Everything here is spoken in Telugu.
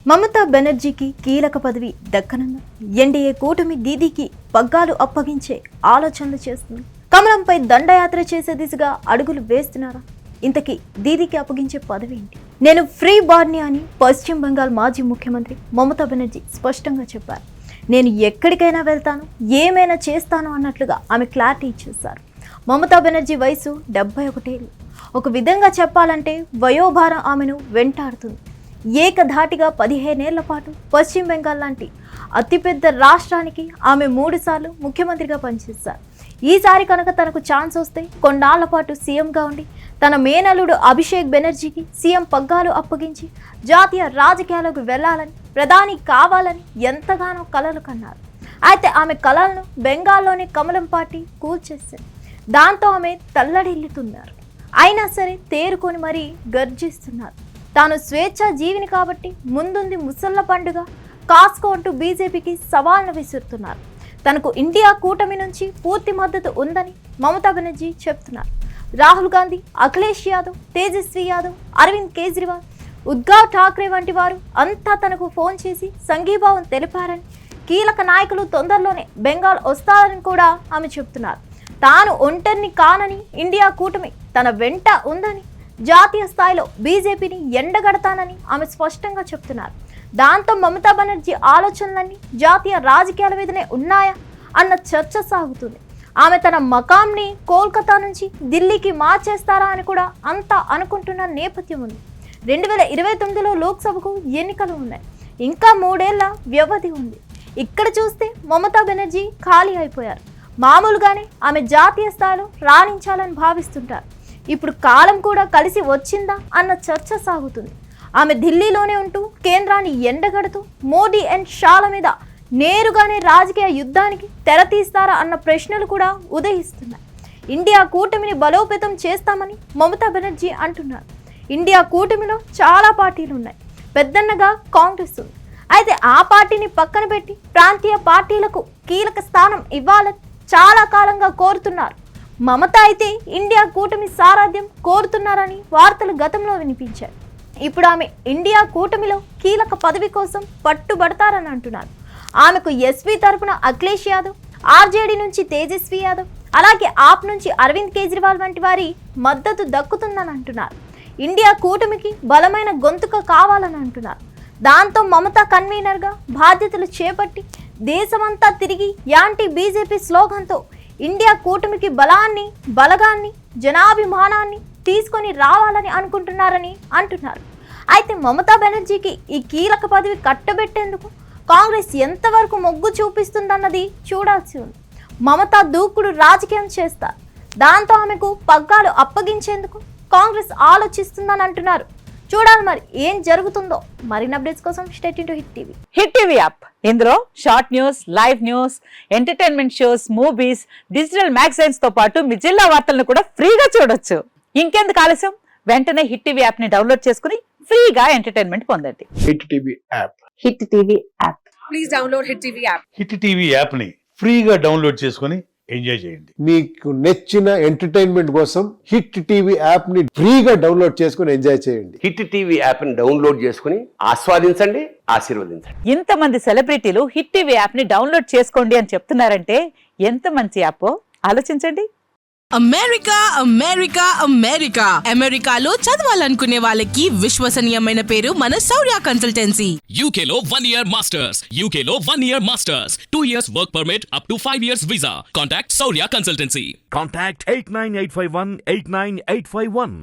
మమతా బెనర్జీకి కీలక పదవి దక్కనుంది. ఎన్డీఏ కూటమి దీదీకి పగ్గాలు అప్పగించే ఆలోచనలు చేస్తుంది. కమలంపై దండయాత్ర చేసే దిశగా అడుగులు వేస్తున్నారా? ఇంతకీ దీదీకి అప్పగించే పదవి ఏంటి? నేను ఫ్రీ బార్ని అని పశ్చిమ బెంగాల్ మాజీ ముఖ్యమంత్రి మమతా బెనర్జీ స్పష్టంగా చెప్పారు. నేను ఎక్కడికైనా వెళ్తాను, ఏమైనా చేస్తాను అన్నట్లుగా ఆమె క్లారిటీ ఇచ్చేశారు. మమతా బెనర్జీ వయసు 71 ఏళ్ళు. ఒక విధంగా చెప్పాలంటే వయోభారం ఆమెను వెంటాడుతుంది. ఏకధాటిగా 15 ఏళ్ల పాటు పశ్చిమ బెంగాల్ లాంటి అతిపెద్ద రాష్ట్రానికి ఆమె 3 సార్లు ముఖ్యమంత్రిగా పనిచేశారు. ఈసారి కనుక తనకు ఛాన్స్ వస్తే కొన్నాళ్ల పాటు సీఎంగా ఉండి తన మేనల్లుడు అభిషేక్ బెనర్జీకి సీఎం పగ్గాలు అప్పగించి జాతీయ రాజకీయాలకు వెళ్లాలని, ప్రధాని కావాలని ఎంతగానో కలలు కన్నారు. అయితే ఆమె కలలను బెంగాల్లోని కమలం పార్టీ కూల్చేసింది. దాంతో ఆమె తల్లడిల్లుతున్నారు. అయినా సరే తేరుకొని మరీ గర్జిస్తున్నారు. తాను స్వేచ్ఛా జీవిని కాబట్టి ముందుంది ముసళ్ల పండుగ కాస్కో అంటూ బీజేపీకి సవాల్ను విసురుతున్నారు. తనకు ఇండియా కూటమి నుంచి పూర్తి మద్దతు ఉందని మమతా బెనర్జీ చెప్తున్నారు. రాహుల్ గాంధీ, అఖిలేష్ యాదవ్, తేజస్వి యాదవ్, అరవింద్ కేజ్రీవాల్, ఉద్ధవ్ ఠాక్రే వంటి వారు అంతా తనకు ఫోన్ చేసి సంఘీభావం తెలిపారని, కీలక నాయకులు తొందరలోనే బెంగాల్ వస్తారని కూడా ఆమె చెప్తున్నారు. తాను ఒంటరిని కానని, ఇండియా కూటమి తన వెంట ఉందని, జాతీయ స్థాయిలో బీజేపీని ఎండగడతానని ఆమె స్పష్టంగా చెప్తున్నారు. దాంతో మమతా బెనర్జీ ఆలోచనలన్నీ జాతీయ రాజకీయాల మీదనే ఉన్నాయా అన్న చర్చ సాగుతుంది. ఆమె తన మకాంని కోల్కతా నుంచి ఢిల్లీకి మార్చేస్తారా అని కూడా అంతా అనుకుంటున్న నేపథ్యం ఉంది. 2029లో లోక్సభకు ఎన్నికలు ఉన్నాయి. ఇంకా 3 ఏళ్ల వ్యవధి ఉంది. ఇక్కడ చూస్తే మమతా బెనర్జీ ఖాళీ అయిపోయారు. మామూలుగానే ఆమె జాతీయ స్థాయిలో రాణించాలని భావిస్తుంటారు. ఇప్పుడు కాలం కూడా కలిసి వచ్చిందా అన్న చర్చ సాగుతుంది. ఆమె ఢిల్లీలోనే ఉంటూ కేంద్రాన్ని ఎండగడుతూ మోడీ అండ్ షాల మీద నేరుగానే రాజకీయ యుద్ధానికి తెరతీస్తారా అన్న ప్రశ్నలు కూడా ఉదయిస్తున్నాయి. ఇండియా కూటమిని బలోపేతం చేస్తామని మమతా బెనర్జీ అంటున్నారు. ఇండియా కూటమిలో చాలా పార్టీలు ఉన్నాయి. పెద్దన్నగా కాంగ్రెస్ ఉంది. అయితే ఆ పార్టీని పక్కన పెట్టి ప్రాంతీయ పార్టీలకు కీలక స్థానం ఇవ్వాలని చాలా కాలంగా కోరుతున్నారు. మమత అయితే ఇండియా కూటమి సారథ్యం కోరుతున్నారని వార్తలు గతంలో వినిపించాయి. ఇప్పుడు ఆమె ఇండియా కూటమిలో కీలక పదవి కోసం పట్టుబడతారని అంటున్నారు. ఆమెకు ఎస్పీ తరపున అఖిలేష్ యాదవ్, ఆర్జేడీ నుంచి తేజస్వి యాదవ్, అలాగే ఆప్ నుంచి అరవింద్ కేజ్రీవాల్ వంటి వారి మద్దతు దక్కుతుందని అంటున్నారు. ఇండియా కూటమికి బలమైన గొంతుక కావాలని అంటున్నారు. దాంతో మమత కన్వీనర్గా బాధ్యతలు చేపట్టి దేశమంతా తిరిగి యాంటీ బీజేపీ స్లోగన్తో ఇండియా కూటమికి బలగాన్ని, జనాభిమానాన్ని తీసుకొని రావాలని అనుకుంటున్నారని అంటున్నారు. అయితే మమతా బెనర్జీకి ఈ కీలక పదవి కట్టబెట్టేందుకు కాంగ్రెస్ ఎంతవరకు మొగ్గు చూపిస్తుందన్నది చూడాల్సి ఉంది. మమతా దూకుడు రాజకీయం చేస్తారు. దాంతో ఆమెకు పగ్గాలు అప్పగించేందుకు కాంగ్రెస్ ఆలోచిస్తుందని అంటున్నారు. చూడాలి మరి ఏం జరుగుతుందో. మరిన్ని అప్డేట్స్ కోసం stay tune to Hit TV. Hit TV app, ఇందులో short news, live news, entertainment shows, movies, digital magazines తో పాటు మీ జిల్లా వార్తలను కూడా ఫ్రీగా చూడొచ్చు. ఇంకెందుకు ఆలస్యం, వెంటనే హిట్ టీవీ యాప్ ని డౌన్లోడ్ చేసుకుని ఫ్రీగా ఎంటర్టైన్మెంట్ పొందండి. Hit TV app. Hit TV app. Please download hit TV app. Hit TV app ని ఫ్రీగా డౌన్లోడ్ చేసుకుని ఎంజాయ్ చేయండి. మీకు నచ్చిన ఎంటర్టైన్మెంట్ కోసం హిట్ టీవీ యాప్ ని ఫ్రీగా డౌన్లోడ్ చేసుకుని ఎంజాయ్ చేయండి. హిట్ టీవీ యాప్ ని డౌన్లోడ్ చేసుకుని ఆస్వాదించండి, ఆశీర్వదించండి. ఇంతమంది సెలబ్రిటీలు హిట్ టీవీ యాప్ ని డౌన్లోడ్ చేసుకోండి అని చెప్తున్నారంటే ఎంత మంచి యాప్ ఆలోచించండి. అమెరికా అమెరికా అమెరికా అమెరికాలో చదవాలనుకునే వాళ్ళకి విశ్వసనీయమైన పేరు మన శౌర్య కన్సల్టెన్సీ. UK లో 1 year masters. UK లో 1 year masters. 2 years work permit up to 5 years visa. Contact Saurya Consultancy. Contact 89851 89851.